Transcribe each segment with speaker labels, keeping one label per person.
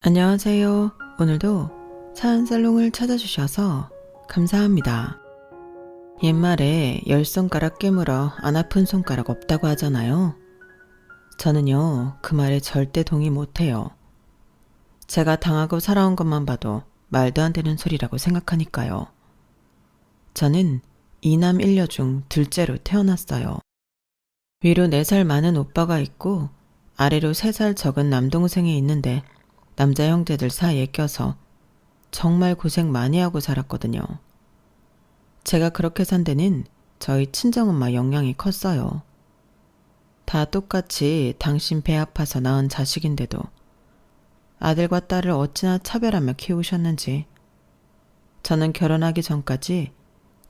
Speaker 1: 안녕하세요. 오늘도 사연살롱을 찾아주셔서 감사합니다. 옛말에 10손가락 깨물어 안 아픈 손가락 없다고 하잖아요. 저는요, 그 말에 절대 동의 못해요. 제가 당하고 살아온 것만 봐도 말도 안 되는 소리라고 생각하니까요. 저는 이남 1녀 중 둘째로 태어났어요. 위로 4살 많은 오빠가 있고 아래로 3살 적은 남동생이 있는데 남자 형제들 사이에 껴서 정말 고생 많이 하고 살았거든요. 제가 그렇게 산 데는 저희 친정엄마 영향이 컸어요. 다 똑같이 당신 배 아파서 낳은 자식인데도 아들과 딸을 어찌나 차별하며 키우셨는지. 저는 결혼하기 전까지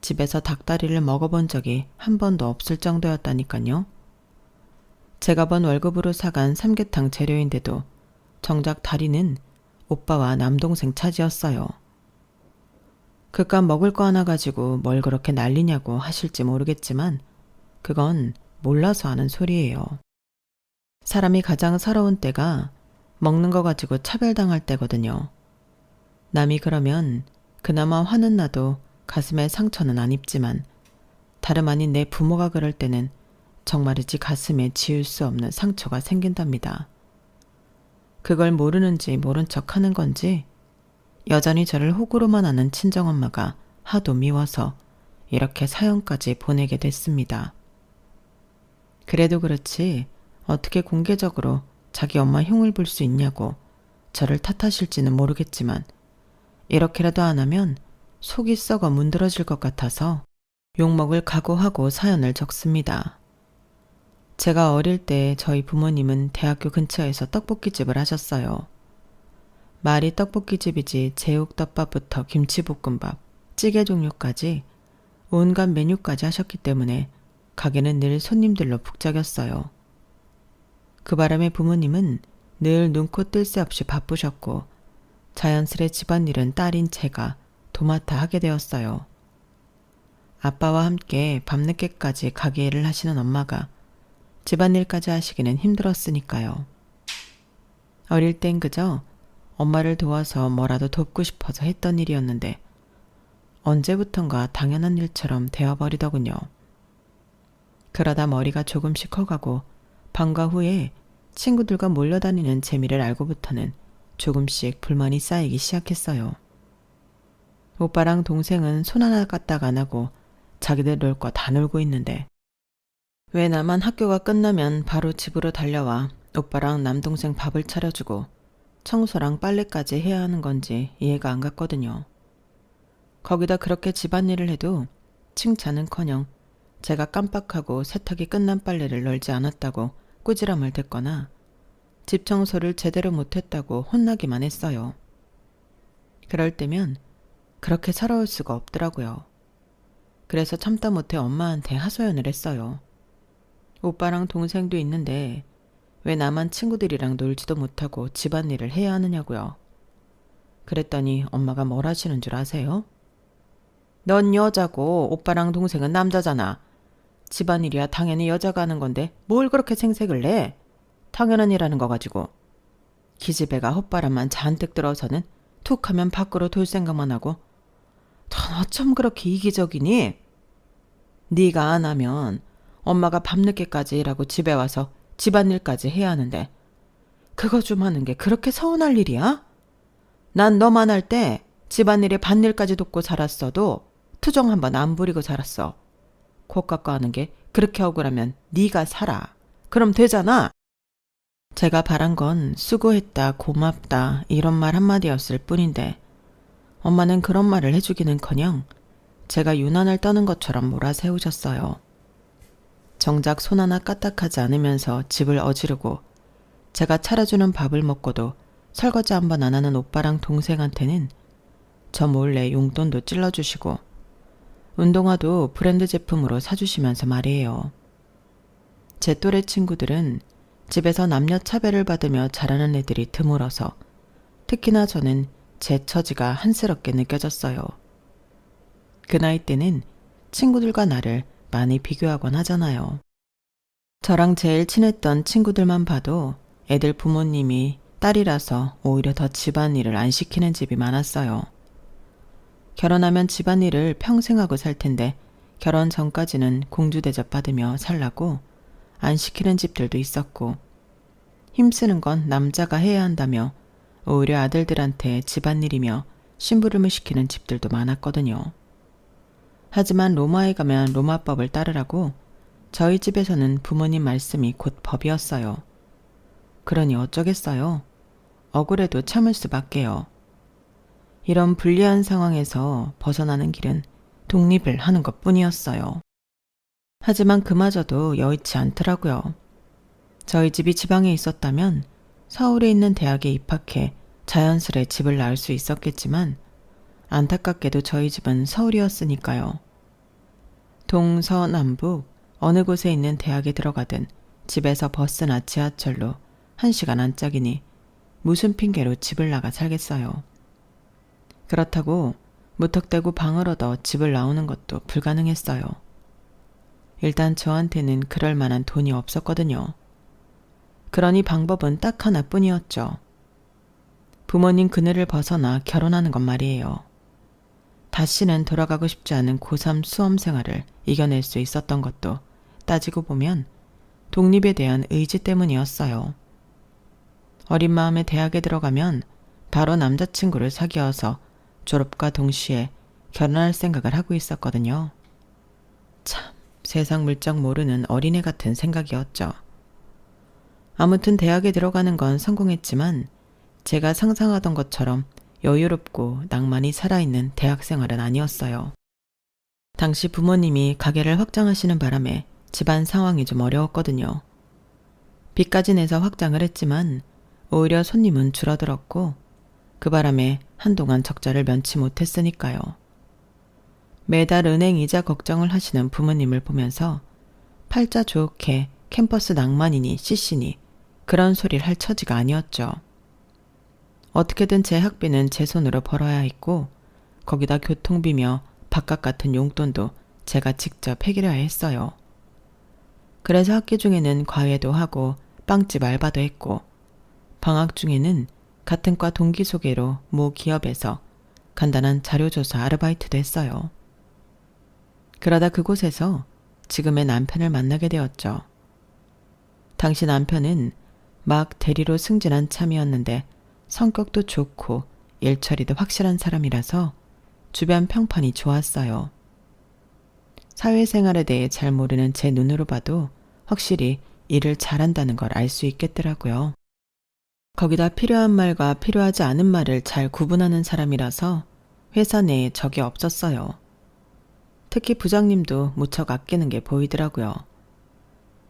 Speaker 1: 집에서 닭다리를 먹어본 적이 한 번도 없을 정도였다니까요. 제가 번 월급으로 사간 삼계탕 재료인데도 정작 다리는 오빠와 남동생 차지였어요. 그깟 먹을 거 하나 가지고 뭘 그렇게 난리냐고 하실지 모르겠지만 그건 몰라서 하는 소리예요. 사람이 가장 서러운 때가 먹는 거 가지고 차별당할 때거든요. 남이 그러면 그나마 화는 나도 가슴에 상처는 안 입지만 다름 아닌 내 부모가 그럴 때는 정말이지 가슴에 지울 수 없는 상처가 생긴답니다. 그걸 모르는지 모른 척 하는 건지 여전히 저를 호구로만 아는 친정엄마가 하도 미워서 이렇게 사연까지 보내게 됐습니다. 그래도 그렇지 어떻게 공개적으로 자기 엄마 흉을 볼 수 있냐고 저를 탓하실지는 모르겠지만 이렇게라도 안 하면 속이 썩어 문드러질 것 같아서 욕먹을 각오하고 사연을 적습니다. 제가 어릴 때 저희 부모님은 대학교 근처에서 떡볶이집을 하셨어요. 말이 떡볶이집이지 제육덮밥부터 김치볶음밥, 찌개 종류까지 온갖 메뉴까지 하셨기 때문에 가게는 늘 손님들로 북적였어요. 그 바람에 부모님은 늘 눈코 뜰 새 없이 바쁘셨고 자연스레 집안일은 딸인 제가 도맡아 하게 되었어요. 아빠와 함께 밤늦게까지 가게 일을 하시는 엄마가 집안일까지 하시기는 힘들었으니까요. 어릴 땐 그저 엄마를 도와서 뭐라도 돕고 싶어서 했던 일이었는데 언제부턴가 당연한 일처럼 되어버리더군요. 그러다 머리가 조금씩 커가고 방과 후에 친구들과 몰려다니는 재미를 알고부터는 조금씩 불만이 쌓이기 시작했어요. 오빠랑 동생은 손 하나 까딱 안 하고 자기들 놀 거 다 놀고 있는데 왜 나만 학교가 끝나면 바로 집으로 달려와 오빠랑 남동생 밥을 차려주고 청소랑 빨래까지 해야 하는 건지 이해가 안 갔거든요. 거기다 그렇게 집안일을 해도 칭찬은커녕 제가 깜빡하고 세탁이 끝난 빨래를 널지 않았다고 꾸지람을 듣거나 집 청소를 제대로 못했다고 혼나기만 했어요. 그럴 때면 그렇게 살아올 수가 없더라고요. 그래서 참다 못해 엄마한테 하소연을 했어요. 오빠랑 동생도 있는데 왜 나만 친구들이랑 놀지도 못하고 집안일을 해야 하느냐고요. 그랬더니 엄마가 뭘 하시는 줄 아세요? 넌 여자고 오빠랑 동생은 남자잖아. 집안일이야 당연히 여자가 하는 건데 뭘 그렇게 생색을 내? 당연한 일 하는 거 가지고. 기집애가 헛바람만 잔뜩 들어서는 툭 하면 밖으로 돌 생각만 하고 넌 어쩜 그렇게 이기적이니? 네가 안 하면 엄마가 밤늦게까지 일하고 집에 와서 집안일까지 해야 하는데 그거 좀 하는 게 그렇게 서운할 일이야? 난 너만 할 때 집안일에 밭일까지 돕고 살았어도 투정 한번 안 부리고 살았어. 코 깎아 하는 게 그렇게 억울하면 네가 살아. 그럼 되잖아. 제가 바란 건 수고했다, 고맙다 이런 말 한마디였을 뿐인데 엄마는 그런 말을 해주기는커녕 제가 유난을 떠는 것처럼 몰아세우셨어요. 정작 손 하나 까딱하지 않으면서 집을 어지르고 제가 차려주는 밥을 먹고도 설거지 한번 안 하는 오빠랑 동생한테는 저 몰래 용돈도 찔러주시고 운동화도 브랜드 제품으로 사주시면서 말이에요. 제 또래 친구들은 집에서 남녀 차별을 받으며 자라는 애들이 드물어서 특히나 저는 제 처지가 한스럽게 느껴졌어요. 그 나이 때는 친구들과 나를 많이 비교하곤 하잖아요. 저랑 제일 친했던 친구들만 봐도 애들 부모님이 딸이라서 오히려 더 집안일을 안 시키는 집이 많았어요. 결혼하면 집안일을 평생 하고 살 텐데 결혼 전까지는 공주 대접 받으며 살라고 안 시키는 집들도 있었고, 힘쓰는 건 남자가 해야 한다며 오히려 아들들한테 집안일이며 심부름을 시키는 집들도 많았거든요. 하지만 로마에 가면 로마법을 따르라고 저희 집에서는 부모님 말씀이 곧 법이었어요. 그러니 어쩌겠어요. 억울해도 참을 수밖에요. 이런 불리한 상황에서 벗어나는 길은 독립을 하는 것뿐이었어요. 하지만 그마저도 여의치 않더라고요. 저희 집이 지방에 있었다면 서울에 있는 대학에 입학해 자연스레 집을 나을 수 있었겠지만 안타깝게도 저희 집은 서울이었으니까요. 동서남북 어느 곳에 있는 대학에 들어가든 집에서 버스나 지하철로 1시간 안짝이니 무슨 핑계로 집을 나가 살겠어요. 그렇다고 무턱대고 방을 얻어 집을 나오는 것도 불가능했어요. 일단 저한테는 그럴 만한 돈이 없었거든요. 그러니 방법은 딱 하나뿐이었죠. 부모님 그늘을 벗어나 결혼하는 것 말이에요. 다시는 돌아가고 싶지 않은 고3 수험 생활을 이겨낼 수 있었던 것도 따지고 보면 독립에 대한 의지 때문이었어요. 어린 마음에 대학에 들어가면 바로 남자친구를 사귀어서 졸업과 동시에 결혼할 생각을 하고 있었거든요. 참, 세상 물정 모르는 어린애 같은 생각이었죠. 아무튼 대학에 들어가는 건 성공했지만 제가 상상하던 것처럼 여유롭고 낭만이 살아있는 대학 생활은 아니었어요. 당시 부모님이 가게를 확장하시는 바람에 집안 상황이 좀 어려웠거든요. 빚까지 내서 확장을 했지만 오히려 손님은 줄어들었고 그 바람에 한동안 적자를 면치 못했으니까요. 매달 은행 이자 걱정을 하시는 부모님을 보면서 팔자 좋게 캠퍼스 낭만이니 CC니 그런 소리를 할 처지가 아니었죠. 어떻게든 제 학비는 제 손으로 벌어야 했고 거기다 교통비며 밥값 같은 용돈도 제가 직접 해결해야 했어요. 그래서 학기 중에는 과외도 하고 빵집 알바도 했고 방학 중에는 같은 과 동기 소개로 모 기업에서 간단한 자료조사 아르바이트도 했어요. 그러다 그곳에서 지금의 남편을 만나게 되었죠. 당시 남편은 막 대리로 승진한 참이었는데 성격도 좋고 일처리도 확실한 사람이라서 주변 평판이 좋았어요. 사회생활에 대해 잘 모르는 제 눈으로 봐도 확실히 일을 잘한다는 걸 알 수 있겠더라고요. 거기다 필요한 말과 필요하지 않은 말을 잘 구분하는 사람이라서 회사 내에 적이 없었어요. 특히 부장님도 무척 아끼는 게 보이더라고요.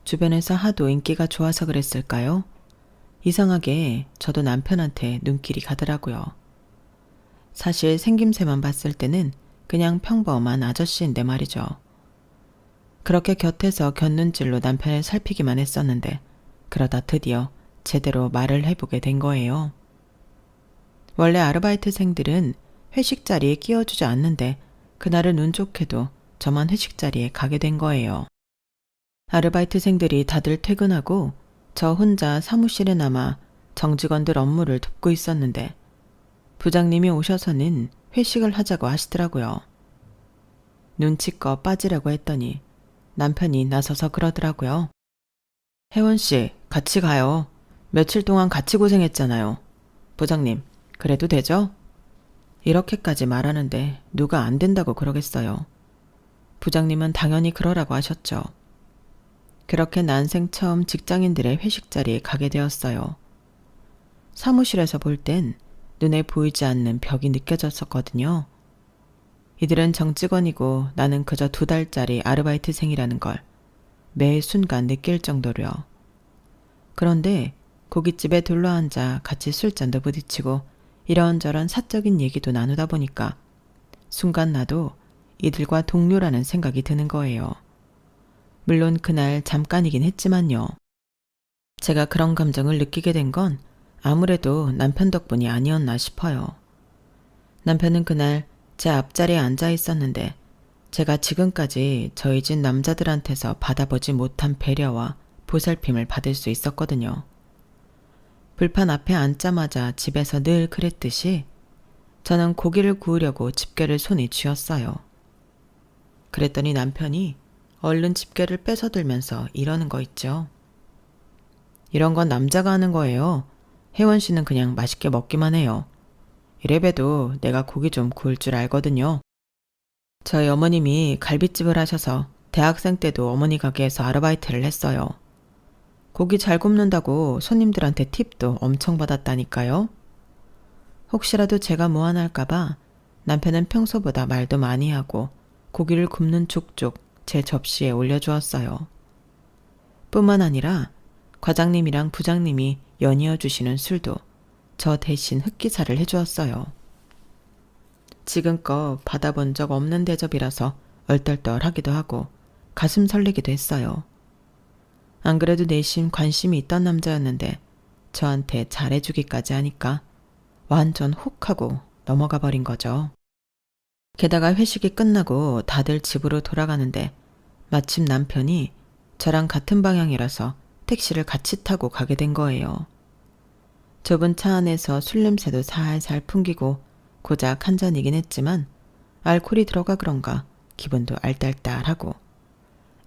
Speaker 1: 주변에서 하도 인기가 좋아서 그랬을까요? 이상하게 저도 남편한테 눈길이 가더라고요. 사실 생김새만 봤을 때는 그냥 평범한 아저씨인데 말이죠. 그렇게 곁에서 곁눈질로 남편을 살피기만 했었는데 그러다 드디어 제대로 말을 해보게 된 거예요. 원래 아르바이트생들은 회식 자리에 끼워주지 않는데 그날은 운 좋게도 저만 회식 자리에 가게 된 거예요. 아르바이트생들이 다들 퇴근하고 저 혼자 사무실에 남아 정직원들 업무를 돕고 있었는데 부장님이 오셔서는 회식을 하자고 하시더라고요. 눈치껏 빠지라고 했더니 남편이 나서서 그러더라고요. 혜원씨, 같이 가요. 며칠 동안 같이 고생했잖아요. 부장님, 그래도 되죠? 이렇게까지 말하는데 누가 안 된다고 그러겠어요. 부장님은 당연히 그러라고 하셨죠. 그렇게 난생 처음 직장인들의 회식 자리에 가게 되었어요. 사무실에서 볼 땐 눈에 보이지 않는 벽이 느껴졌었거든요. 이들은 정직원이고 나는 그저 2달짜리 아르바이트생이라는 걸 매 순간 느낄 정도로요. 그런데 고깃집에 둘러앉아 같이 술잔도 부딪히고 이런저런 사적인 얘기도 나누다 보니까 순간 나도 이들과 동료라는 생각이 드는 거예요. 물론 그날 잠깐이긴 했지만요. 제가 그런 감정을 느끼게 된 건 아무래도 남편 덕분이 아니었나 싶어요. 남편은 그날 제 앞자리에 앉아 있었는데 제가 지금까지 저희 집 남자들한테서 받아보지 못한 배려와 보살핌을 받을 수 있었거든요. 불판 앞에 앉자마자 집에서 늘 그랬듯이 저는 고기를 구우려고 집게를 손에 쥐었어요. 그랬더니 남편이 얼른 집게를 뺏어들면서 이러는 거 있죠. 이런 건 남자가 하는 거예요. 혜원 씨는 그냥 맛있게 먹기만 해요. 이래봬도 내가 고기 좀 구울 줄 알거든요. 저희 어머님이 갈비집을 하셔서 대학생 때도 어머니 가게에서 아르바이트를 했어요. 고기 잘 굽는다고 손님들한테 팁도 엄청 받았다니까요. 혹시라도 제가 무안할까봐 남편은 평소보다 말도 많이 하고 고기를 굽는 족족 제 접시에 올려주었어요. 뿐만 아니라 과장님이랑 부장님이 연이어 주시는 술도 저 대신 흑기사를 해주었어요. 지금껏 받아본 적 없는 대접이라서 얼떨떨하기도 하고 가슴 설레기도 했어요. 안 그래도 내심 관심이 있던 남자였는데 저한테 잘해주기까지 하니까 완전 혹하고 넘어가 버린 거죠. 게다가 회식이 끝나고 다들 집으로 돌아가는데 마침 남편이 저랑 같은 방향이라서 택시를 같이 타고 가게 된 거예요. 좁은 차 안에서 술 냄새도 살살 풍기고 고작 한 잔이긴 했지만 알코올이 들어가 그런가 기분도 알딸딸하고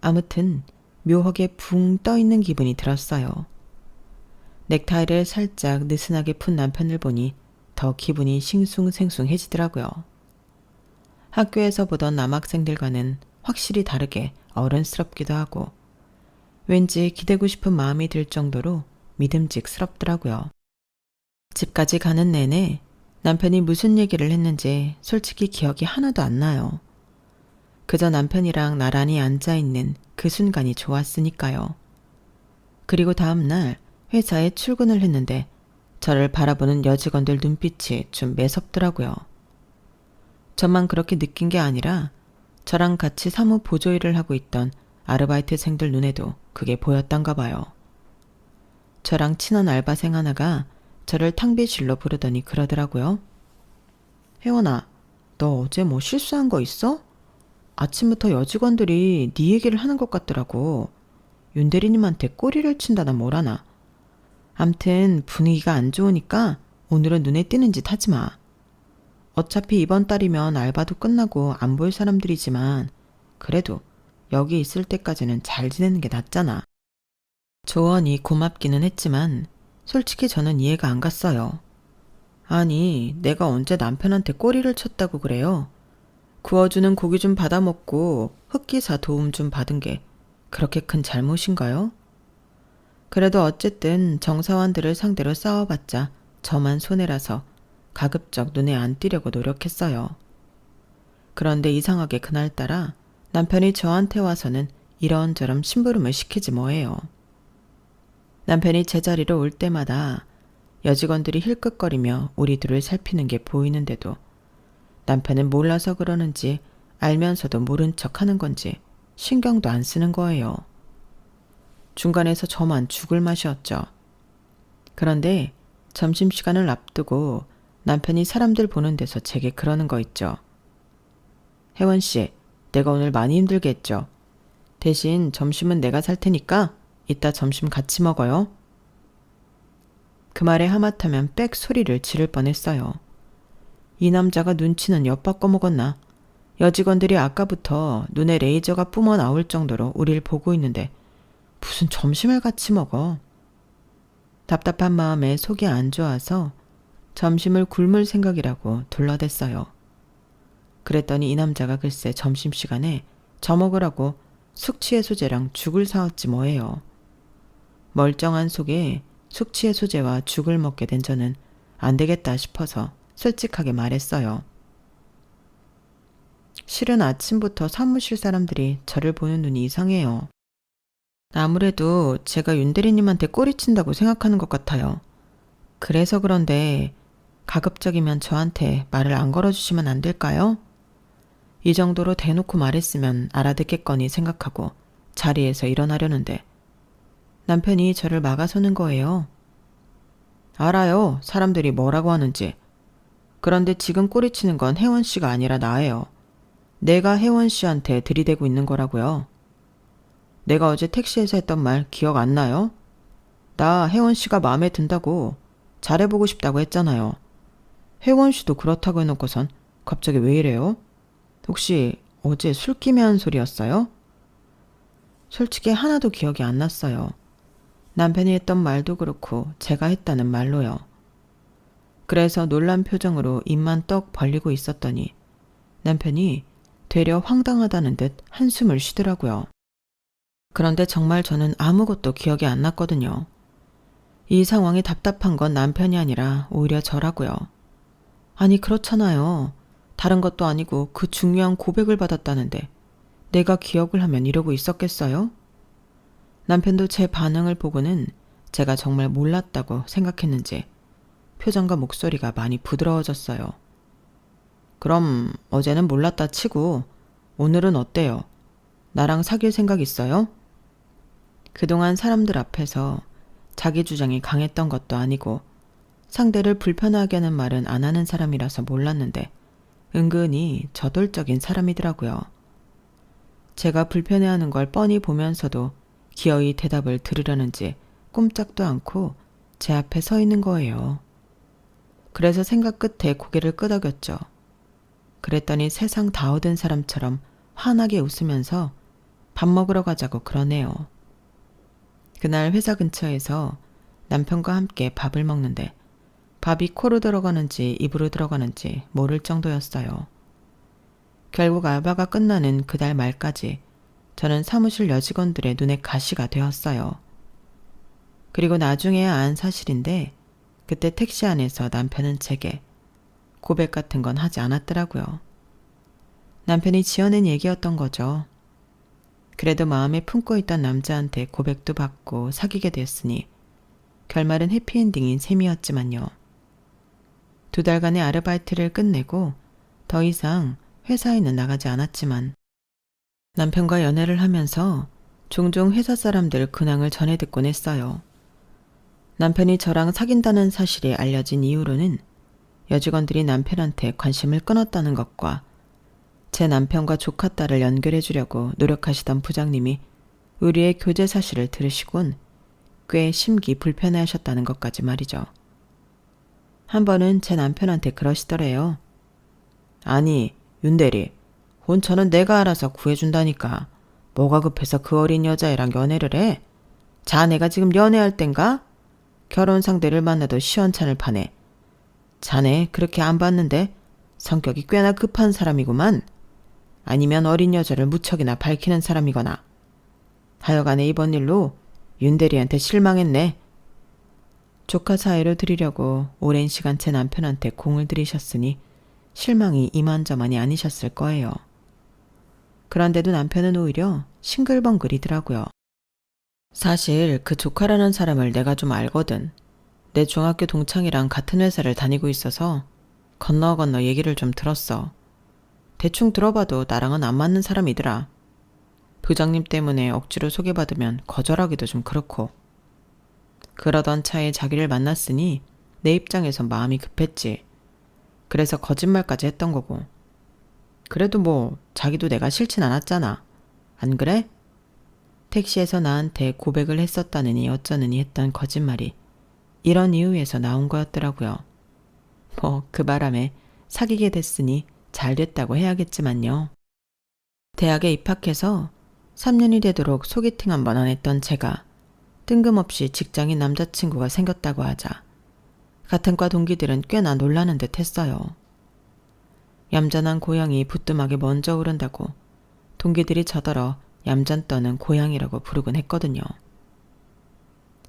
Speaker 1: 아무튼 묘하게 붕 떠있는 기분이 들었어요. 넥타이를 살짝 느슨하게 푼 남편을 보니 더 기분이 싱숭생숭해지더라고요. 학교에서 보던 남학생들과는 확실히 다르게 어른스럽기도 하고 왠지 기대고 싶은 마음이 들 정도로 믿음직스럽더라고요. 집까지 가는 내내 남편이 무슨 얘기를 했는지 솔직히 기억이 하나도 안 나요. 그저 남편이랑 나란히 앉아있는 그 순간이 좋았으니까요. 그리고 다음날 회사에 출근을 했는데 저를 바라보는 여직원들 눈빛이 좀 매섭더라고요. 저만 그렇게 느낀 게 아니라 저랑 같이 사무 보조일을 하고 있던 아르바이트생들 눈에도 그게 보였던가 봐요. 저랑 친한 알바생 하나가 저를 탕비실로 부르더니 그러더라고요. 혜원아, 너 어제 뭐 실수한 거 있어? 아침부터 여직원들이 네 얘기를 하는 것 같더라고. 윤 대리님한테 꼬리를 친다나 뭐라나. 암튼 분위기가 안 좋으니까 오늘은 눈에 띄는 짓 하지 마. 어차피 이번 달이면 알바도 끝나고 안 볼 사람들이지만 그래도 여기 있을 때까지는 잘 지내는 게 낫잖아. 조언이 고맙기는 했지만 솔직히 저는 이해가 안 갔어요. 아니, 내가 언제 남편한테 꼬리를 쳤다고 그래요? 구워주는 고기 좀 받아먹고 흑기사 도움 좀 받은 게 그렇게 큰 잘못인가요? 그래도 어쨌든 정사원들을 상대로 싸워봤자 저만 손해라서 가급적 눈에 안 띄려고 노력했어요. 그런데 이상하게 그날따라 남편이 저한테 와서는 이런저런 심부름을 시키지 뭐예요. 남편이 제자리로 올 때마다 여직원들이 힐끗거리며 우리 둘을 살피는 게 보이는데도 남편은 몰라서 그러는지 알면서도 모른 척하는 건지 신경도 안 쓰는 거예요. 중간에서 저만 죽을 맛이었죠. 그런데 점심시간을 앞두고 남편이 사람들 보는 데서 제게 그러는 거 있죠. 혜원 씨, 내가 오늘 많이 힘들게 했죠. 대신 점심은 내가 살 테니까 이따 점심 같이 먹어요. 그 말에 하마터면 빽 소리를 지를 뻔했어요. 이 남자가 눈치는 엿바꿔 먹었나? 여직원들이 아까부터 눈에 레이저가 뿜어 나올 정도로 우릴 보고 있는데 무슨 점심을 같이 먹어? 답답한 마음에 속이 안 좋아서 점심을 굶을 생각이라고 둘러댔어요. 그랬더니 이 남자가 글쎄 점심시간에 저 먹으라고 숙취해소제랑 죽을 사왔지 뭐예요. 멀쩡한 속에 숙취해소제와 죽을 먹게 된 저는 안 되겠다 싶어서 솔직하게 말했어요. 실은 아침부터 사무실 사람들이 저를 보는 눈이 이상해요. 아무래도 제가 윤 대리님한테 꼬리친다고 생각하는 것 같아요. 그래서 그런데 가급적이면 저한테 말을 안 걸어주시면 안 될까요? 이 정도로 대놓고 말했으면 알아듣겠거니 생각하고 자리에서 일어나려는데 남편이 저를 막아서는 거예요. 알아요. 사람들이 뭐라고 하는지. 그런데 지금 꼬리치는 건 혜원 씨가 아니라 나예요. 내가 혜원 씨한테 들이대고 있는 거라고요. 내가 어제 택시에서 했던 말 기억 안 나요? 나 혜원 씨가 마음에 든다고 잘해보고 싶다고 했잖아요. 혜원 씨도 그렇다고 해놓고선 갑자기 왜 이래요? 혹시 어제 술김에 한 소리였어요? 솔직히 하나도 기억이 안 났어요. 남편이 했던 말도 그렇고 제가 했다는 말로요. 그래서 놀란 표정으로 입만 떡 벌리고 있었더니 남편이 되려 황당하다는 듯 한숨을 쉬더라고요. 그런데 정말 저는 아무것도 기억이 안 났거든요. 이 상황이 답답한 건 남편이 아니라 오히려 저라고요. 아니 그렇잖아요. 다른 것도 아니고 그 중요한 고백을 받았다는데 내가 기억을 하면 이러고 있었겠어요? 남편도 제 반응을 보고는 제가 정말 몰랐다고 생각했는지 표정과 목소리가 많이 부드러워졌어요. 그럼 어제는 몰랐다 치고 오늘은 어때요? 나랑 사귈 생각 있어요? 그동안 사람들 앞에서 자기 주장이 강했던 것도 아니고 상대를 불편하게 하는 말은 안 하는 사람이라서 몰랐는데 은근히 저돌적인 사람이더라고요. 제가 불편해하는 걸 뻔히 보면서도 기어이 대답을 들으려는지 꼼짝도 않고 제 앞에 서 있는 거예요. 그래서 생각 끝에 고개를 끄덕였죠. 그랬더니 세상 다 얻은 사람처럼 환하게 웃으면서 밥 먹으러 가자고 그러네요. 그날 회사 근처에서 남편과 함께 밥을 먹는데 밥이 코로 들어가는지 입으로 들어가는지 모를 정도였어요. 결국 알바가 끝나는 그달 말까지 저는 사무실 여직원들의 눈에 가시가 되었어요. 그리고 나중에야 안 사실인데 그때 택시 안에서 남편은 제게 고백 같은 건 하지 않았더라고요. 남편이 지어낸 얘기였던 거죠. 그래도 마음에 품고 있던 남자한테 고백도 받고 사귀게 됐으니 결말은 해피엔딩인 셈이었지만요. 2달간의 아르바이트를 끝내고 더 이상 회사에는 나가지 않았지만 남편과 연애를 하면서 종종 회사 사람들 근황을 전해 듣곤 했어요. 남편이 저랑 사귄다는 사실이 알려진 이후로는 여직원들이 남편한테 관심을 끊었다는 것과 제 남편과 조카 딸을 연결해 주려고 노력하시던 부장님이 우리의 교제 사실을 들으시곤 꽤 심기 불편해하셨다는 것까지 말이죠. 한 번은 제 남편한테 그러시더래요. 아니, 윤대리, 혼처는 내가 알아서 구해준다니까. 뭐가 급해서 그 어린 여자애랑 연애를 해? 자네가 지금 연애할 땐가? 결혼 상대를 만나도 시원찮을 판에. 자네 그렇게 안 봤는데 성격이 꽤나 급한 사람이구만. 아니면 어린 여자를 무척이나 밝히는 사람이거나. 하여간에 이번 일로 윤대리한테 실망했네. 조카 사이로 드리려고 오랜 시간 제 남편한테 공을 들이셨으니 실망이 이만저만이 아니셨을 거예요. 그런데도 남편은 오히려 싱글벙글이더라고요. 사실 그 조카라는 사람을 내가 좀 알거든. 내 중학교 동창이랑 같은 회사를 다니고 있어서 건너 얘기를 좀 들었어. 대충 들어봐도 나랑은 안 맞는 사람이더라. 부장님 때문에 억지로 소개받으면 거절하기도 좀 그렇고. 그러던 차에 자기를 만났으니 내 입장에선 마음이 급했지. 그래서 거짓말까지 했던 거고. 그래도 뭐 자기도 내가 싫진 않았잖아. 안 그래? 택시에서 나한테 고백을 했었다느니 어쩌느니 했던 거짓말이 이런 이유에서 나온 거였더라고요. 뭐 그 바람에 사귀게 됐으니 잘 됐다고 해야겠지만요. 대학에 입학해서 3년이 되도록 소개팅 한 번 안 했던 제가 뜬금없이 직장인 남자친구가 생겼다고 하자 같은 과 동기들은 꽤나 놀라는 듯 했어요. 얌전한 고양이 부뚜막에 먼저 오른다고 동기들이 저더러 얌전 떠는 고양이라고 부르곤 했거든요.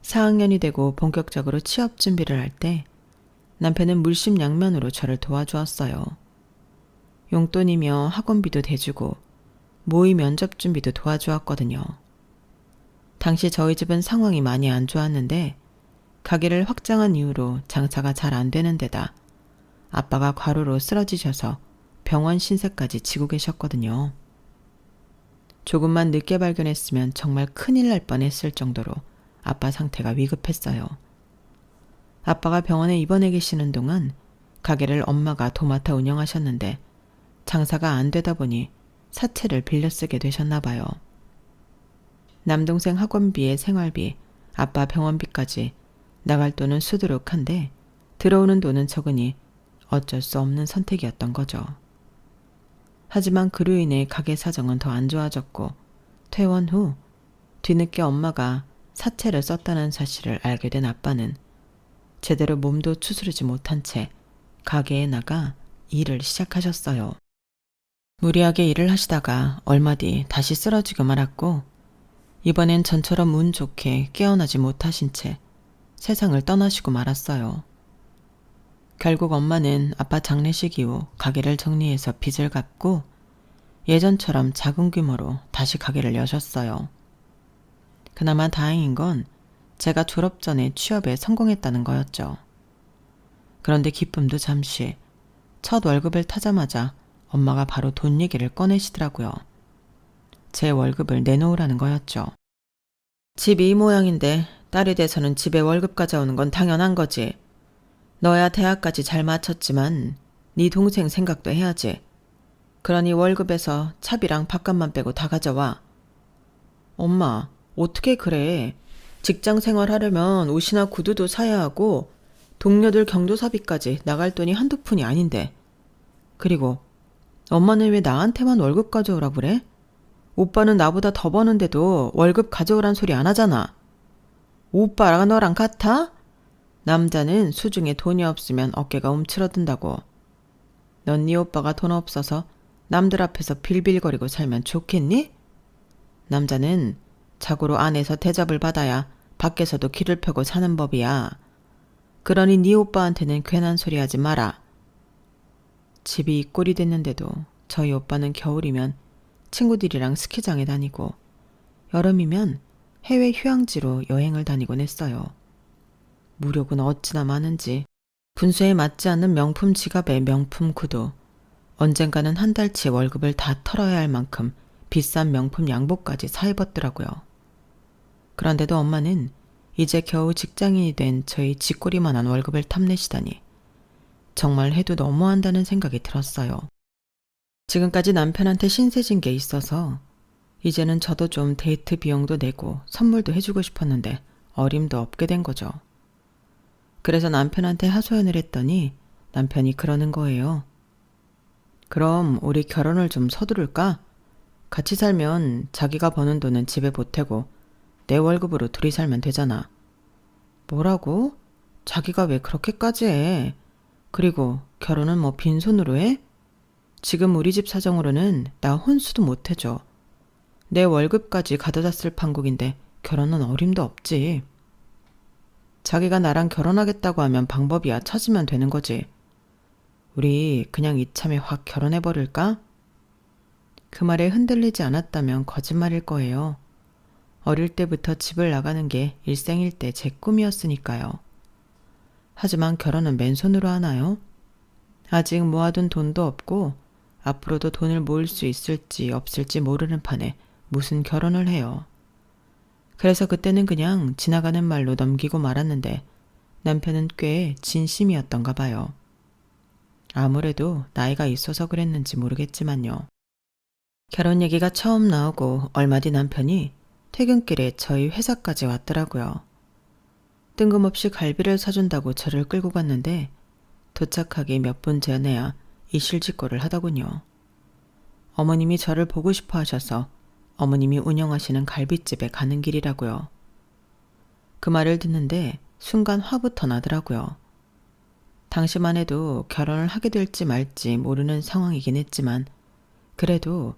Speaker 1: 4학년이 되고 본격적으로 취업 준비를 할 때 남편은 물심양면으로 저를 도와주었어요. 용돈이며 학원비도 대주고 모의 면접 준비도 도와주었거든요. 당시 저희 집은 상황이 많이 안 좋았는데 가게를 확장한 이후로 장사가 잘 안 되는 데다 아빠가 과로로 쓰러지셔서 병원 신세까지 지고 계셨거든요. 조금만 늦게 발견했으면 정말 큰일 날 뻔했을 정도로 아빠 상태가 위급했어요. 아빠가 병원에 입원해 계시는 동안 가게를 엄마가 도맡아 운영하셨는데 장사가 안 되다 보니 사채를 빌려 쓰게 되셨나 봐요. 남동생 학원비에 생활비, 아빠 병원비까지 나갈 돈은 수두룩한데 들어오는 돈은 적으니 어쩔 수 없는 선택이었던 거죠. 하지만 그로 인해 가게 사정은 더 안 좋아졌고 퇴원 후 뒤늦게 엄마가 사채를 썼다는 사실을 알게 된 아빠는 제대로 몸도 추스르지 못한 채 가게에 나가 일을 시작하셨어요. 무리하게 일을 하시다가 얼마 뒤 다시 쓰러지고 말았고 이번엔 전처럼 운 좋게 깨어나지 못하신 채 세상을 떠나시고 말았어요. 결국 엄마는 아빠 장례식 이후 가게를 정리해서 빚을 갚고 예전처럼 작은 규모로 다시 가게를 여셨어요. 그나마 다행인 건 제가 졸업 전에 취업에 성공했다는 거였죠. 그런데 기쁨도 잠시, 첫 월급을 타자마자 엄마가 바로 돈 얘기를 꺼내시더라고요. 제 월급을 내놓으라는 거였죠. 집이 이 모양인데 딸이 돼서는 집에 월급 가져오는 건 당연한 거지. 너야 대학까지 잘 마쳤지만 네 동생 생각도 해야지. 그러니 월급에서 차비랑 밥값만 빼고 다 가져와. 엄마, 어떻게 그래? 직장 생활하려면 옷이나 구두도 사야 하고 동료들 경조사비까지 나갈 돈이 한두 푼이 아닌데. 그리고 엄마는 왜 나한테만 월급 가져오라 그래? 오빠는 나보다 더 버는데도 월급 가져오란 소리 안 하잖아. 오빠랑 너랑 같아? 남자는 수중에 돈이 없으면 어깨가 움츠러든다고. 넌 네 오빠가 돈 없어서 남들 앞에서 빌빌거리고 살면 좋겠니? 남자는 자고로 안에서 대접을 받아야 밖에서도 길을 펴고 사는 법이야. 그러니 네 오빠한테는 괜한 소리 하지 마라. 집이 이 꼴이 됐는데도 저희 오빠는 겨울이면 친구들이랑 스키장에 다니고 여름이면 해외 휴양지로 여행을 다니곤 했어요. 무력은 어찌나 많은지 분수에 맞지 않는 명품 지갑에 명품 구두, 언젠가는 한 달치 월급을 다 털어야 할 만큼 비싼 명품 양복까지 사 입었더라고요. 그런데도 엄마는 이제 겨우 직장인이 된 저희 쥐꼬리만한 월급을 탐내시다니 정말 해도 너무한다는 생각이 들었어요. 지금까지 남편한테 신세진 게 있어서 이제는 저도 좀 데이트 비용도 내고 선물도 해주고 싶었는데 어림도 없게 된 거죠. 그래서 남편한테 하소연을 했더니 남편이 그러는 거예요. 그럼 우리 결혼을 좀 서두를까? 같이 살면 자기가 버는 돈은 집에 보태고 내 월급으로 둘이 살면 되잖아. 뭐라고? 자기가 왜 그렇게까지 해? 그리고 결혼은 뭐 빈손으로 해? 지금 우리 집 사정으로는 나 혼수도 못 해줘. 내 월급까지 가져다 쓸 판국인데 결혼은 어림도 없지. 자기가 나랑 결혼하겠다고 하면 방법이야 찾으면 되는 거지. 우리 그냥 이참에 확 결혼해버릴까? 그 말에 흔들리지 않았다면 거짓말일 거예요. 어릴 때부터 집을 나가는 게 일생일대 제 꿈이었으니까요. 하지만 결혼은 맨손으로 하나요? 아직 모아둔 돈도 없고 앞으로도 돈을 모을 수 있을지 없을지 모르는 판에 무슨 결혼을 해요. 그래서 그때는 그냥 지나가는 말로 넘기고 말았는데 남편은 꽤 진심이었던가 봐요. 아무래도 나이가 있어서 그랬는지 모르겠지만요. 결혼 얘기가 처음 나오고 얼마 뒤 남편이 퇴근길에 저희 회사까지 왔더라고요. 뜬금없이 갈비를 사준다고 저를 끌고 갔는데 도착하기 몇 분 전에야 이실직고를 하더군요. 어머님이 저를 보고 싶어 하셔서 어머님이 운영하시는 갈비집에 가는 길이라고요. 그 말을 듣는데 순간 화부터 나더라고요. 당시만 해도 결혼을 하게 될지 말지 모르는 상황이긴 했지만 그래도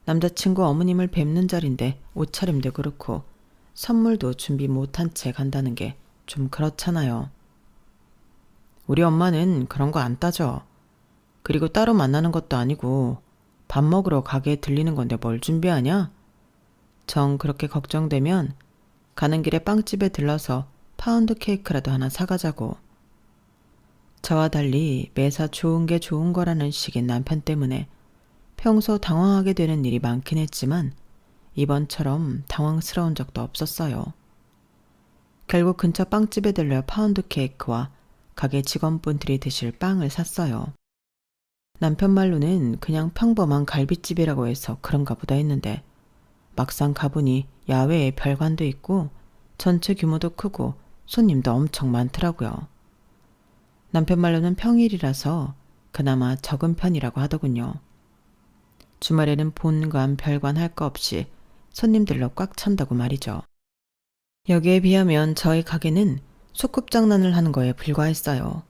Speaker 1: 남자친구 어머님을 뵙는 자리인데 옷차림도 그렇고 선물도 준비 못한 채 간다는 게 좀 그렇잖아요. 우리 엄마는 그런 거 안 따져. 그리고 따로 만나는 것도 아니고 밥 먹으러 가게에 들리는 건데 뭘 준비하냐? 정 그렇게 걱정되면 가는 길에 빵집에 들러서 파운드 케이크라도 하나 사가자고. 저와 달리 매사 좋은 게 좋은 거라는 식의 남편 때문에 평소 당황하게 되는 일이 많긴 했지만 이번처럼 당황스러운 적도 없었어요. 결국 근처 빵집에 들려 파운드 케이크와 가게 직원분들이 드실 빵을 샀어요. 남편 말로는 그냥 평범한 갈비집이라고 해서 그런가 보다 했는데 막상 가보니 야외에 별관도 있고 전체 규모도 크고 손님도 엄청 많더라고요. 남편 말로는 평일이라서 그나마 적은 편이라고 하더군요. 주말에는 본관, 별관 할 거 없이 손님들로 꽉 찬다고 말이죠. 여기에 비하면 저희 가게는 소꿉장난을 하는 거에 불과했어요.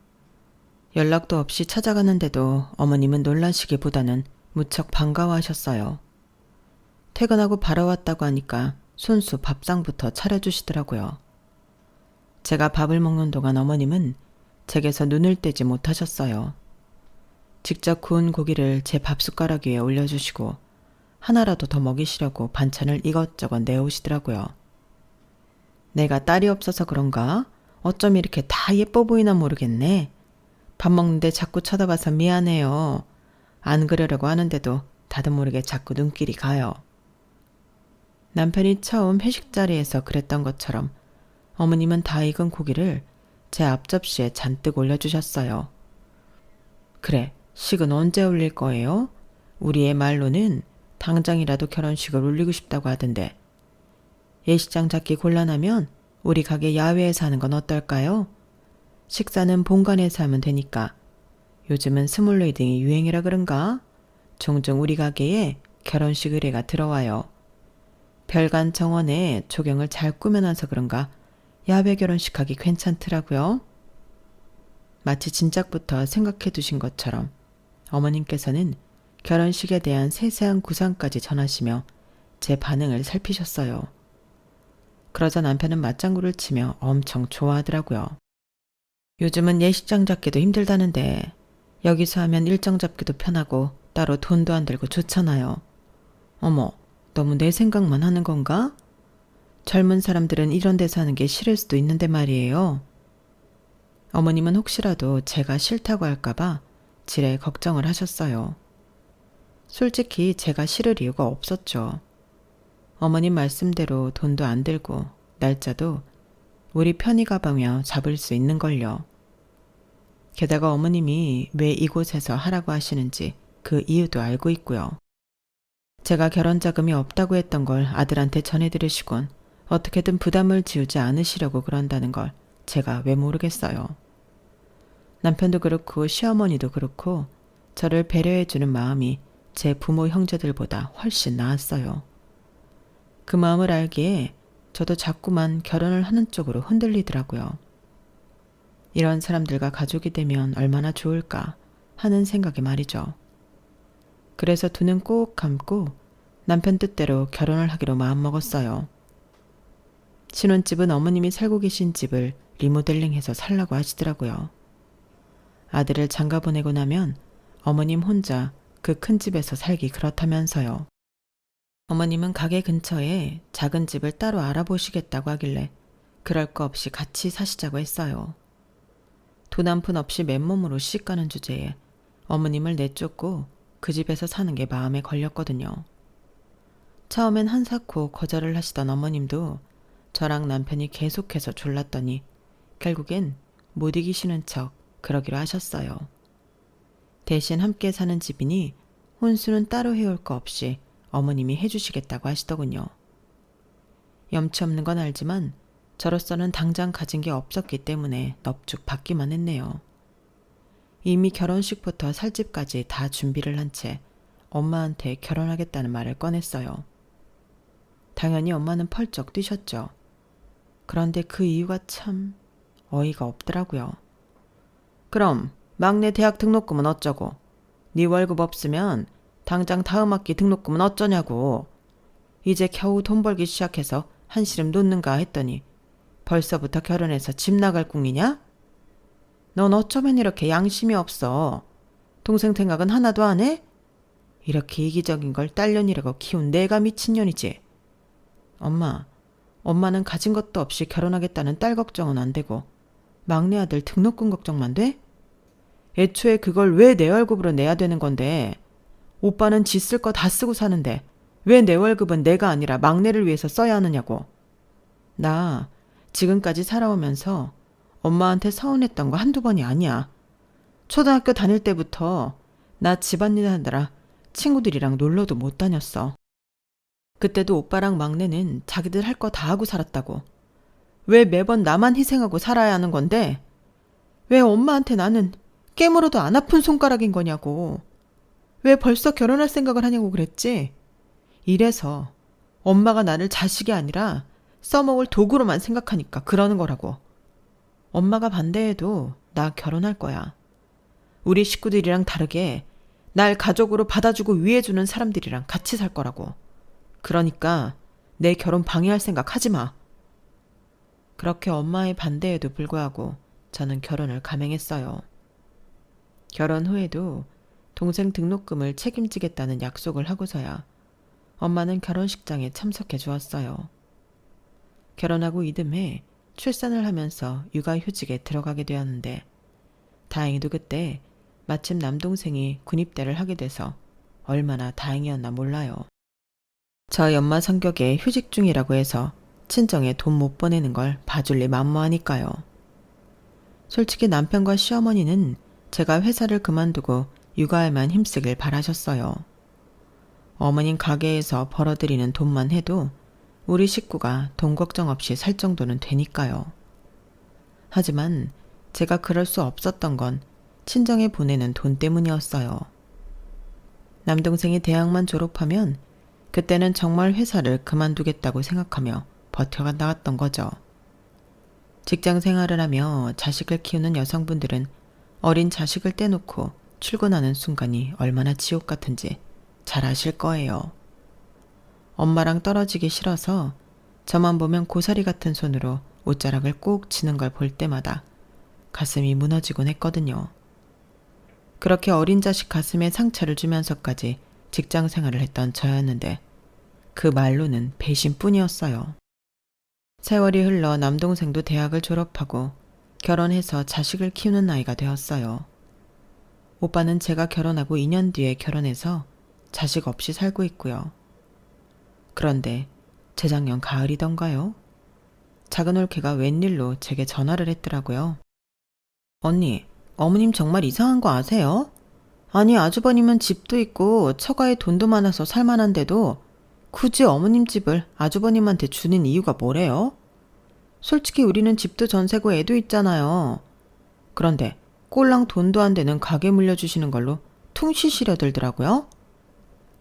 Speaker 1: 연락도 없이 찾아가는데도 어머님은 놀라시기보다는 무척 반가워하셨어요. 퇴근하고 바로 왔다고 하니까 손수 밥상부터 차려주시더라고요. 제가 밥을 먹는 동안 어머님은 제게서 눈을 떼지 못하셨어요. 직접 구운 고기를 제 밥숟가락 위에 올려주시고 하나라도 더 먹이시려고 반찬을 이것저것 내오시더라고요. 내가 딸이 없어서 그런가? 어쩜 이렇게 다 예뻐 보이나 모르겠네. 밥 먹는데 자꾸 쳐다봐서 미안해요. 안 그러려고 하는데도 다들 모르게 자꾸 눈길이 가요. 남편이 처음 회식 자리에서 그랬던 것처럼 어머님은 다 익은 고기를 제 앞접시에 잔뜩 올려주셨어요. 그래, 식은 언제 올릴 거예요? 우리 애 말로는 당장이라도 결혼식을 올리고 싶다고 하던데. 예식장 잡기 곤란하면 우리 가게 야외에서 하는 건 어떨까요? 식사는 본관에서 하면 되니까. 요즘은 스몰웨딩이 유행이라 그런가? 종종 우리 가게에 결혼식 의뢰가 들어와요. 별관 정원에 조경을 잘 꾸며놔서 그런가 야외 결혼식 하기 괜찮더라고요. 마치 진작부터 생각해 두신 것처럼 어머님께서는 결혼식에 대한 세세한 구상까지 전하시며 제 반응을 살피셨어요. 그러자 남편은 맞장구를 치며 엄청 좋아하더라고요. 요즘은 예식장 잡기도 힘들다는데 여기서 하면 일정 잡기도 편하고 따로 돈도 안 들고 좋잖아요. 어머, 너무 내 생각만 하는 건가? 젊은 사람들은 이런 데서 하는 게 싫을 수도 있는데 말이에요. 어머님은 혹시라도 제가 싫다고 할까봐 지레 걱정을 하셨어요. 솔직히 제가 싫을 이유가 없었죠. 어머님 말씀대로 돈도 안 들고 날짜도 우리 편히 가보며 잡을 수 있는걸요. 게다가 어머님이 왜 이곳에서 하라고 하시는지 그 이유도 알고 있고요. 제가 결혼 자금이 없다고 했던 걸 아들한테 전해드리시곤 어떻게든 부담을 지우지 않으시려고 그런다는 걸 제가 왜 모르겠어요. 남편도 그렇고 시어머니도 그렇고 저를 배려해주는 마음이 제 부모 형제들보다 훨씬 나았어요. 그 마음을 알기에 저도 자꾸만 결혼을 하는 쪽으로 흔들리더라고요. 이런 사람들과 가족이 되면 얼마나 좋을까 하는 생각에 말이죠. 그래서 두 눈 꼭 감고 남편 뜻대로 결혼을 하기로 마음먹었어요. 신혼집은 어머님이 살고 계신 집을 리모델링해서 살라고 하시더라고요. 아들을 장가 보내고 나면 어머님 혼자 그 큰 집에서 살기 그렇다면서요. 어머님은 가게 근처에 작은 집을 따로 알아보시겠다고 하길래 그럴 거 없이 같이 사시자고 했어요. 돈 한 푼 없이 맨몸으로 시집가는 주제에 어머님을 내쫓고 그 집에서 사는 게 마음에 걸렸거든요. 처음엔 한사코 거절을 하시던 어머님도 저랑 남편이 계속해서 졸랐더니 결국엔 못 이기시는 척 그러기로 하셨어요. 대신 함께 사는 집이니 혼수는 따로 해올 거 없이 어머님이 해주시겠다고 하시더군요. 염치 없는 건 알지만 저로서는 당장 가진 게 없었기 때문에 넙죽 받기만 했네요. 이미 결혼식부터 살집까지 다 준비를 한 채 엄마한테 결혼하겠다는 말을 꺼냈어요. 당연히 엄마는 펄쩍 뛰셨죠. 그런데 그 이유가 참 어이가 없더라고요. 그럼 막내 대학 등록금은 어쩌고? 네 월급 없으면 당장 다음 학기 등록금은 어쩌냐고. 이제 겨우 돈 벌기 시작해서 한시름 놓는가 했더니 벌써부터 결혼해서 집 나갈 꿈이냐? 넌 어쩌면 이렇게 양심이 없어. 동생 생각은 하나도 안 해? 이렇게 이기적인 걸 딸년이라고 키운 내가 미친년이지. 엄마는 가진 것도 없이 결혼하겠다는 딸 걱정은 안 되고 막내 아들 등록금 걱정만 돼? 애초에 그걸 왜 내 월급으로 내야 되는 건데. 오빠는 지 쓸 거 다 쓰고 사는데 왜 내 월급은 내가 아니라 막내를 위해서 써야 하느냐고. 나 지금까지 살아오면서 엄마한테 서운했던 거 한두 번이 아니야. 초등학교 다닐 때부터 나 집안일 하느라 친구들이랑 놀러도 못 다녔어. 그때도 오빠랑 막내는 자기들 할 거 다 하고 살았다고. 왜 매번 나만 희생하고 살아야 하는 건데? 왜 엄마한테 나는 깨물어도 안 아픈 손가락인 거냐고. 왜 벌써 결혼할 생각을 하냐고 그랬지. 이래서 엄마가 나를 자식이 아니라 써먹을 도구로만 생각하니까 그러는 거라고. 엄마가 반대해도 나 결혼할 거야. 우리 식구들이랑 다르게 날 가족으로 받아주고 위해주는 사람들이랑 같이 살 거라고. 그러니까 내 결혼 방해할 생각 하지 마. 그렇게 엄마의 반대에도 불구하고 저는 결혼을 감행했어요. 결혼 후에도 동생 등록금을 책임지겠다는 약속을 하고서야 엄마는 결혼식장에 참석해 주었어요. 결혼하고 이듬해 출산을 하면서 육아휴직에 들어가게 되었는데 다행히도 그때 마침 남동생이 군입대를 하게 돼서 얼마나 다행이었나 몰라요. 저희 엄마 성격에 휴직 중이라고 해서 친정에 돈 못 보내는 걸 봐줄 리 만무하니까요. 솔직히 남편과 시어머니는 제가 회사를 그만두고 육아에만 힘쓰길 바라셨어요. 어머님 가게에서 벌어들이는 돈만 해도 우리 식구가 돈 걱정 없이 살 정도는 되니까요. 하지만 제가 그럴 수 없었던 건 친정에 보내는 돈 때문이었어요. 남동생이 대학만 졸업하면 그때는 정말 회사를 그만두겠다고 생각하며 버텨가 나갔던 거죠. 직장 생활을 하며 자식을 키우는 여성분들은 어린 자식을 떼놓고 출근하는 순간이 얼마나 지옥 같은지 잘 아실 거예요. 엄마랑 떨어지기 싫어서 저만 보면 고사리 같은 손으로 옷자락을 꼭 치는 걸 볼 때마다 가슴이 무너지곤 했거든요. 그렇게 어린 자식 가슴에 상처를 주면서까지 직장 생활을 했던 저였는데 그 말로는 배신뿐이었어요. 세월이 흘러 남동생도 대학을 졸업하고 결혼해서 자식을 키우는 나이가 되었어요. 오빠는 제가 결혼하고 2년 뒤에 결혼해서 자식 없이 살고 있고요. 그런데 재작년 가을이던가요? 작은 올케가 웬일로 제게 전화를 했더라고요. 언니, 어머님 정말 이상한 거 아세요? 아니, 아주버님은 집도 있고 처가에 돈도 많아서 살만한데도 굳이 어머님 집을 아주버님한테 주는 이유가 뭐래요? 솔직히 우리는 집도 전세고 애도 있잖아요. 그런데 꼴랑 돈도 안 되는 가게 물려주시는 걸로 퉁치시려 들더라고요.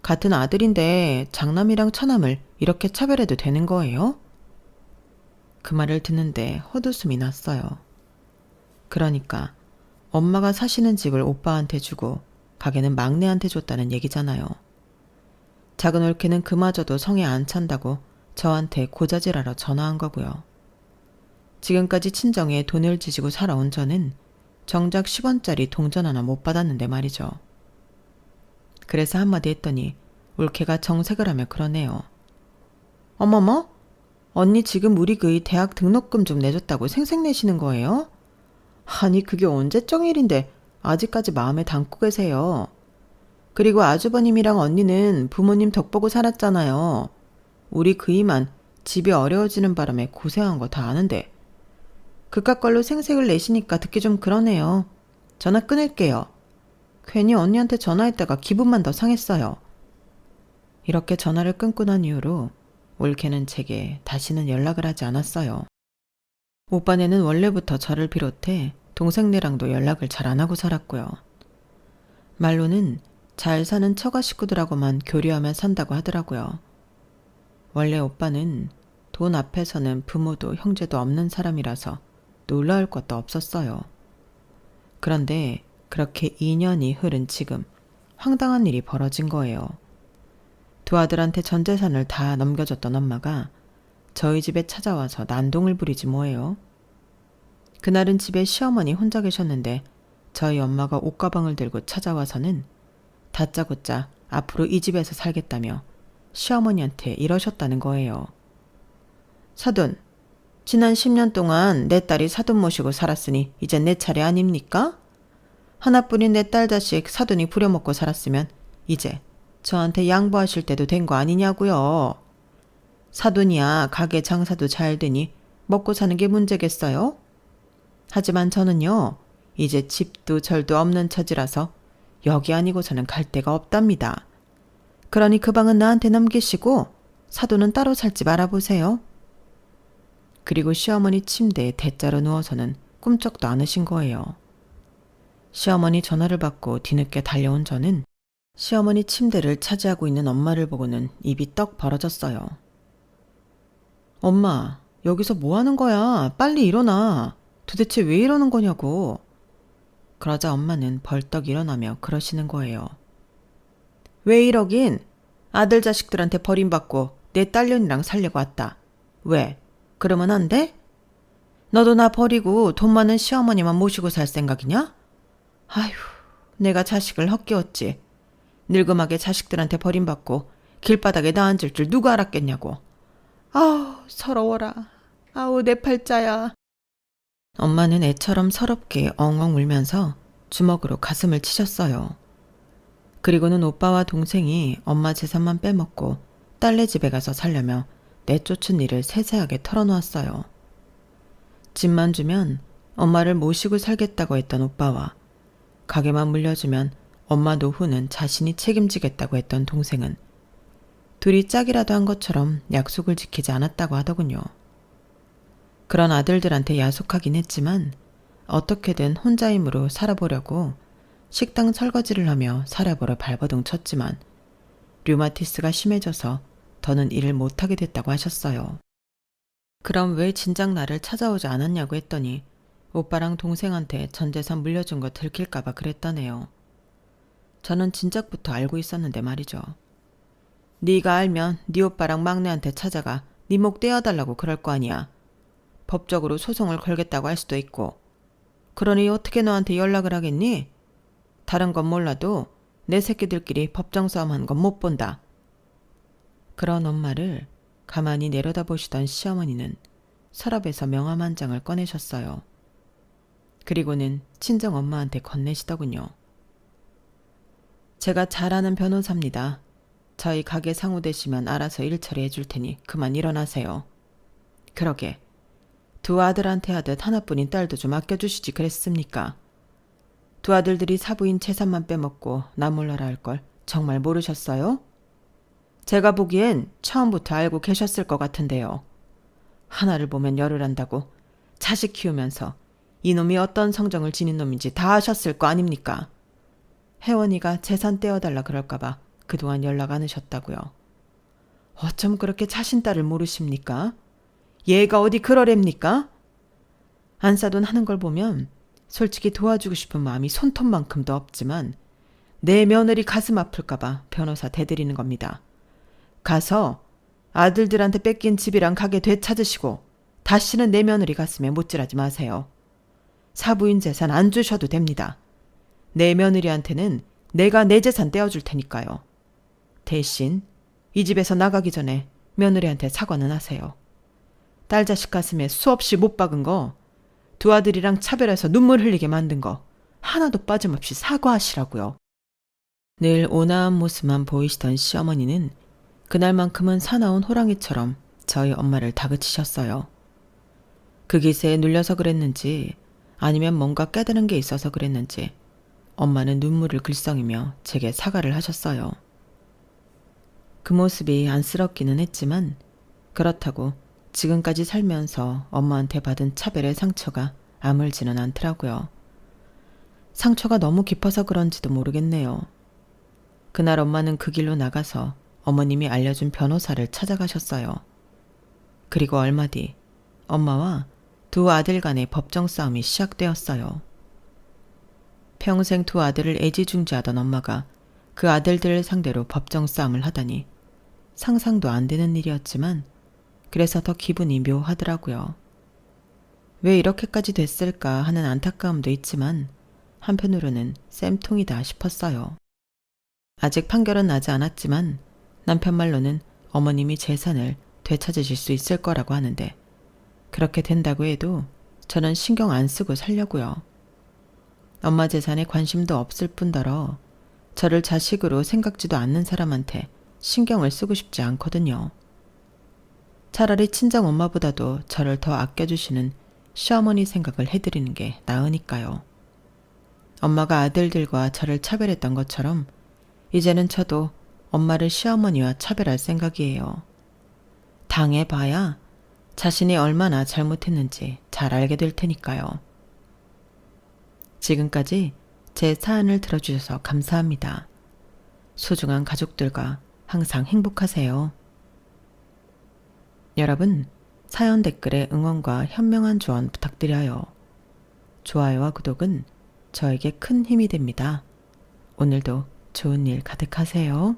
Speaker 1: 같은 아들인데 장남이랑 처남을 이렇게 차별해도 되는 거예요? 그 말을 듣는데 헛웃음이 났어요. 그러니까 엄마가 사시는 집을 오빠한테 주고 가게는 막내한테 줬다는 얘기잖아요. 작은 올케는 그마저도 성에 안 찬다고 저한테 고자질하러 전화한 거고요. 지금까지 친정에 돈을 지지고 살아온 저는 정작 10원짜리 동전 하나 못 받았는데 말이죠. 그래서 한마디 했더니 올케가 정색을 하며 그러네요. 어머머? 언니 지금 우리 그이 대학 등록금 좀 내줬다고 생색내시는 거예요? 아니 그게 언제적 일인데 아직까지 마음에 담고 계세요. 그리고 아주버님이랑 언니는 부모님 덕보고 살았잖아요. 우리 그이만 집이 어려워지는 바람에 고생한 거 다 아는데 그깟 걸로 생색을 내시니까 듣기 좀 그러네요. 전화 끊을게요. 괜히 언니한테 전화했다가 기분만 더 상했어요. 이렇게 전화를 끊고 난 이후로 올케는 제게 다시는 연락을 하지 않았어요. 오빠네는 원래부터 저를 비롯해 동생네랑도 연락을 잘 안 하고 살았고요. 말로는 잘 사는 처가 식구들하고만 교류하며 산다고 하더라고요. 원래 오빠는 돈 앞에서는 부모도 형제도 없는 사람이라서 놀라울 것도 없었어요. 그런데 그렇게 2년이 흐른 지금 황당한 일이 벌어진 거예요. 두 아들한테 전 재산을 다 넘겨줬던 엄마가 저희 집에 찾아와서 난동을 부리지 뭐예요. 그날은 집에 시어머니 혼자 계셨는데 저희 엄마가 옷가방을 들고 찾아와서는 다짜고짜 앞으로 이 집에서 살겠다며 시어머니한테 이러셨다는 거예요. 사돈, 지난 10년 동안 내 딸이 사돈 모시고 살았으니 이젠 내 차례 아닙니까? 하나뿐인 내 딸 자식 사돈이 부려먹고 살았으면 이제 저한테 양보하실 때도 된 거 아니냐고요. 사돈이야 가게 장사도 잘 되니 먹고 사는 게 문제겠어요? 하지만 저는요, 이제 집도 절도 없는 처지라서 여기 아니고서는 갈 데가 없답니다. 그러니 그 방은 나한테 넘기시고 사돈은 따로 살지 말아보세요. 그리고 시어머니 침대에 대자로 누워서는 꿈쩍도 않으신 거예요. 시어머니 전화를 받고 뒤늦게 달려온 저는 시어머니 침대를 차지하고 있는 엄마를 보고는 입이 떡 벌어졌어요. 엄마, 여기서 뭐 하는 거야? 빨리 일어나. 도대체 왜 이러는 거냐고. 그러자 엄마는 벌떡 일어나며 그러시는 거예요. 왜 이러긴? 아들 자식들한테 버림받고 내 딸년이랑 살려고 왔다. 왜? 그러면 안 돼? 너도 나 버리고 돈 많은 시어머니만 모시고 살 생각이냐? 아휴, 내가 자식을 헛기웠지. 늙음하게 자식들한테 버림받고 길바닥에 나 앉을 줄 누가 알았겠냐고. 아우, 서러워라. 아우, 내 팔자야. 엄마는 애처럼 서럽게 엉엉 울면서 주먹으로 가슴을 치셨어요. 그리고는 오빠와 동생이 엄마 재산만 빼먹고 딸네 집에 가서 살려며 내쫓은 일을 세세하게 털어놓았어요. 집만 주면 엄마를 모시고 살겠다고 했던 오빠와 가게만 물려주면 엄마 노후는 자신이 책임지겠다고 했던 동생은 둘이 짝이라도 한 것처럼 약속을 지키지 않았다고 하더군요. 그런 아들들한테 야속하긴 했지만 어떻게든 혼자 힘으로 살아보려고 식당 설거지를 하며 사려보러 발버둥 쳤지만 류마티스가 심해져서 더는 일을 못하게 됐다고 하셨어요. 그럼 왜 진작 나를 찾아오지 않았냐고 했더니 오빠랑 동생한테 전 재산 물려준 거 들킬까봐 그랬다네요. 저는 진작부터 알고 있었는데 말이죠. 네가 알면 네 오빠랑 막내한테 찾아가 네 목 떼어달라고 그럴 거 아니야. 법적으로 소송을 걸겠다고 할 수도 있고. 그러니 어떻게 너한테 연락을 하겠니? 다른 건 몰라도 내 새끼들끼리 법정 싸움하는 건 못 본다. 그런 엄마를 가만히 내려다보시던 시어머니는 서랍에서 명함 한 장을 꺼내셨어요. 그리고는 친정 엄마한테 건네시더군요. 제가 잘 아는 변호사입니다. 저희 가게 상호 되시면 알아서 일 처리해 줄 테니 그만 일어나세요. 그러게 두 아들한테 하듯 하나뿐인 딸도 좀 아껴주시지 그랬습니까? 두 아들들이 사부인 재산만 빼먹고 나 몰라라 할 걸 정말 모르셨어요? 제가 보기엔 처음부터 알고 계셨을 것 같은데요. 하나를 보면 열을 한다고 자식 키우면서 이놈이 어떤 성정을 지닌 놈인지 다 아셨을 거 아닙니까? 혜원이가 재산 떼어달라 그럴까봐 그동안 연락 안 하셨다고요. 어쩜 그렇게 자신 딸을 모르십니까? 얘가 어디 그러랍니까? 안사돈 하는 걸 보면 솔직히 도와주고 싶은 마음이 손톱만큼도 없지만 내 며느리 가슴 아플까봐 변호사 대드리는 겁니다. 가서 아들들한테 뺏긴 집이랑 가게 되찾으시고 다시는 내 며느리 가슴에 못질하지 마세요. 사부인 재산 안 주셔도 됩니다. 내 며느리한테는 내가 내 재산 떼어줄 테니까요. 대신 이 집에서 나가기 전에 며느리한테 사과는 하세요. 딸 자식 가슴에 수없이 못 박은 거, 두 아들이랑 차별해서 눈물 흘리게 만든 거 하나도 빠짐없이 사과하시라고요. 늘 온화한 모습만 보이시던 시어머니는 그날만큼은 사나운 호랑이처럼 저희 엄마를 다그치셨어요. 그 기세에 눌려서 그랬는지 아니면 뭔가 깨달은 게 있어서 그랬는지 엄마는 눈물을 글썽이며 제게 사과를 하셨어요. 그 모습이 안쓰럽기는 했지만 그렇다고 지금까지 살면서 엄마한테 받은 차별의 상처가 아물지는 않더라고요. 상처가 너무 깊어서 그런지도 모르겠네요. 그날 엄마는 그 길로 나가서 어머님이 알려준 변호사를 찾아가셨어요. 그리고 얼마 뒤 엄마와 두 아들 간의 법정 싸움이 시작되었어요. 평생 두 아들을 애지중지하던 엄마가 그 아들들을 상대로 법정 싸움을 하다니 상상도 안 되는 일이었지만 그래서 더 기분이 묘하더라고요. 왜 이렇게까지 됐을까 하는 안타까움도 있지만 한편으로는 쌤통이다 싶었어요. 아직 판결은 나지 않았지만 남편 말로는 어머님이 재산을 되찾으실 수 있을 거라고 하는데 그렇게 된다고 해도 저는 신경 안 쓰고 살려고요. 엄마 재산에 관심도 없을 뿐더러 저를 자식으로 생각지도 않는 사람한테 신경을 쓰고 싶지 않거든요. 차라리 친정 엄마보다도 저를 더 아껴주시는 시어머니 생각을 해드리는 게 나으니까요. 엄마가 아들들과 저를 차별했던 것처럼 이제는 저도 엄마를 시어머니와 차별할 생각이에요. 당해봐야 자신이 얼마나 잘못했는지 잘 알게 될 테니까요. 지금까지 제 사연을 들어주셔서 감사합니다. 소중한 가족들과 항상 행복하세요. 여러분, 사연 댓글에 응원과 현명한 조언 부탁드려요. 좋아요와 구독은 저에게 큰 힘이 됩니다. 오늘도 좋은 일 가득하세요.